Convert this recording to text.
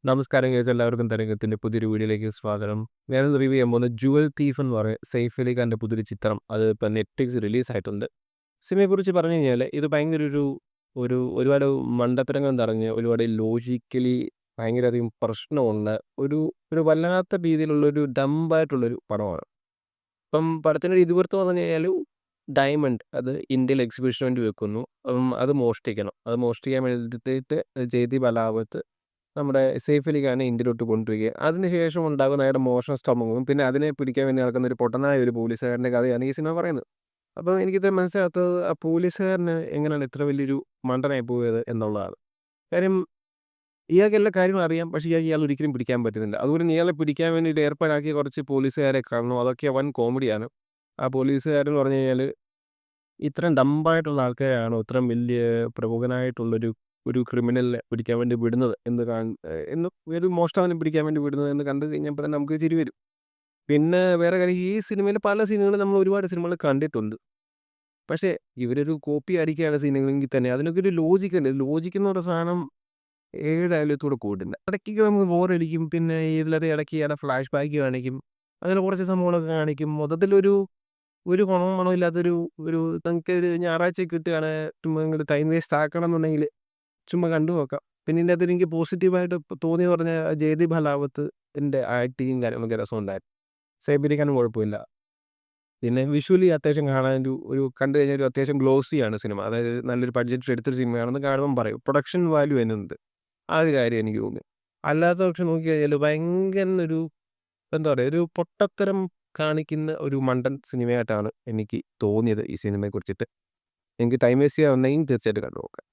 നമസ്കാരം ഗൈസ്, എല്ലാവർക്കും തരംഗത്തിന്റെ പുതിയൊരു വീഡിയോയിലേക്ക് സ്വാഗതം. ഞാനിന്ന് റിവ്യൂ ചെയ്യാൻ പോകുന്നത് ജുവൽ തീഫ് എന്ന് പറയും സെയ്ഫ് അലി ഖാന്റെ പുതിയൊരു ചിത്രം. അത് ഇപ്പം നെറ്റ്ഫ്ലിക്സ് റിലീസ് ആയിട്ടുണ്ട്. സിനിമയെക്കുറിച്ച് പറഞ്ഞു കഴിഞ്ഞാൽ ഇത് ഭയങ്കര ഒരുപാട് മണ്ടത്തരങ്ങൾ നിറഞ്ഞ് ഒരുപാട് ലോജിക്കലി ഭയങ്കരധികം പ്രശ്നമുള്ള ഒരു ഒരു വല്ലാത്ത രീതിയിലുള്ളൊരു ഡമ്പായിട്ടുള്ളൊരു പടമാണ്. ഇപ്പം പടത്തിനൊരു ഇതിവൃത്തം പറഞ്ഞു കഴിഞ്ഞാൽ ഡയമണ്ട് അത് ഇന്ത്യയിൽ എക്സിബിഷന് വേണ്ടി വെക്കുന്നു. അത് മോഷ്ടിക്കണം. അത് മോഷ്ടിക്കാൻ വേണ്ടിയിട്ട് ജയദീപ് അലാവത്ത് നമ്മുടെ സെയ്ഫ് അലി ഖാനെ ഇന്ത്യയിലോട്ട് കൊണ്ടുവരികയും അതിനുശേഷം ഉണ്ടാകുന്ന അയാളുടെ മോഷണ ശ്രമങ്ങളും പിന്നെ അതിനെ പിടിക്കാൻ വേണ്ടി നടക്കുന്ന ഒരു പൊട്ടനായ ഒരു പോലീസുകാരൻ്റെ കഥയാണ് ഈ സിനിമ പറയുന്നത്. അപ്പോൾ എനിക്കിത് മനസ്സിലാകാത്തത് ആ പോലീസുകാരന് എങ്ങനെയാണ് ഇത്ര വലിയൊരു മണ്ടനായി പോയത് എന്നുള്ളതാണ്. കാര്യം ഇയാൾക്ക് എല്ലാ കാര്യങ്ങളും അറിയാം. പക്ഷേ ഇയാൾ ഒരിക്കലും പിടിക്കാൻ പറ്റുന്നില്ല. അതുപോലെ തന്നെ ഇയാളെ പിടിക്കാൻ വേണ്ടിയിട്ട് ഏർപ്പാടാക്കിയ കുറച്ച് പോലീസുകാരെ കാണണം. അതൊക്കെ വൻ കോമഡിയാണ്. ആ പോലീസുകാരെന്ന് പറഞ്ഞു കഴിഞ്ഞാൽ ഇത്രയും ഡമ്പായിട്ടുള്ള ആൾക്കാരാണോ ഇത്രയും വലിയ പ്രമുഖനായിട്ടുള്ളൊരു ഒരു ക്രിമിനലിനെ പിടിക്കാൻ വേണ്ടി വിടുന്നത് എന്ന് ഒരു മോഷ്ടാവിനെ പിടിക്കാൻ വേണ്ടി വിടുന്നത് എന്ന് കണ്ടു കഴിഞ്ഞപ്പോൾ തന്നെ നമുക്ക് ചിരി വരും. പിന്നെ വേറെ കാര്യം ഈ സിനിമയിൽ പല സീനുകളും നമ്മൾ ഒരുപാട് സിനിമകൾ കണ്ടിട്ടുണ്ട്. പക്ഷേ ഇവരൊരു കോപ്പി അടിക്കുകയാണ് സീനുകളെങ്കിൽ തന്നെ അതിനൊക്കെ ഒരു ലോജിക്ക് ഉണ്ട്. ലോജിക്ക് എന്ന് പറയുന്ന സാധനം ഏഴായാലും ഇതൂടെ കൂടില്ല. ഇടയ്ക്കൊക്കെ നമുക്ക് ബോറടിക്കും. പിന്നെ ഇതിലത് ഇടയ്ക്ക് ഇയാളുടെ ഫ്ലാഷ് ബാക്ക് കാണിക്കും. അങ്ങനെ കുറച്ച് സംഭവങ്ങളൊക്കെ കാണിക്കും. മൊത്തത്തിലൊരു ഒരു ഗുണവും മണവും ഇല്ലാത്തൊരു ഒരു നിങ്ങൾക്ക് ഒരു ഞായറാഴ്ച കിട്ടുകയാണ് ചുമ്മാ ഇങ്ങോട്ട് ടൈം വേസ്റ്റ് ആക്കണം എന്നുണ്ടെങ്കിൽ ചുമ്മാ കണ്ടു നോക്കാം. പിന്നെ ഇതിൻ്റെ അകത്ത് എനിക്ക് പോസിറ്റീവായിട്ട് തോന്നിയെന്ന് പറഞ്ഞാൽ ജയദീപ് അലാവത്തിൻ്റെ ആക്ടിങ്ങും കാര്യങ്ങളൊക്കെ രസമുണ്ടായിരുന്നു. സൈഫ് അലി ഖാനും കുഴപ്പമില്ല. പിന്നെ വിഷ്വലി അത്യാവശ്യം കാണാൻ ഒരു കണ്ടു കഴിഞ്ഞാൽ ഒരു അത്യാവശ്യം ഗ്ലോസിയാണ് സിനിമ. അതായത് നല്ലൊരു ബഡ്ജറ്റ് എടുത്തൊരു സിനിമയാണെന്ന് കാണുമ്പം പറയും. പ്രൊഡക്ഷൻ വാല്യൂ എന്നുണ്ട്. ആ ഒരു കാര്യം എനിക്ക് തോന്നി. അല്ലാത്ത പക്ഷം നോക്കിക്കഴിഞ്ഞാൽ ഭയങ്കര എന്താ പറയുക ഒരു പൊട്ടത്തരം കാണിക്കുന്ന ഒരു മണ്ടൻ സിനിമയായിട്ടാണ് എനിക്ക് തോന്നിയത് ഈ സിനിമയെക്കുറിച്ചിട്ട്. എനിക്ക് ടൈം വേസ്റ്റ് ചെയ്യാവുന്നെങ്കിൽ തീർച്ചയായിട്ടും കണ്ടു നോക്കാം.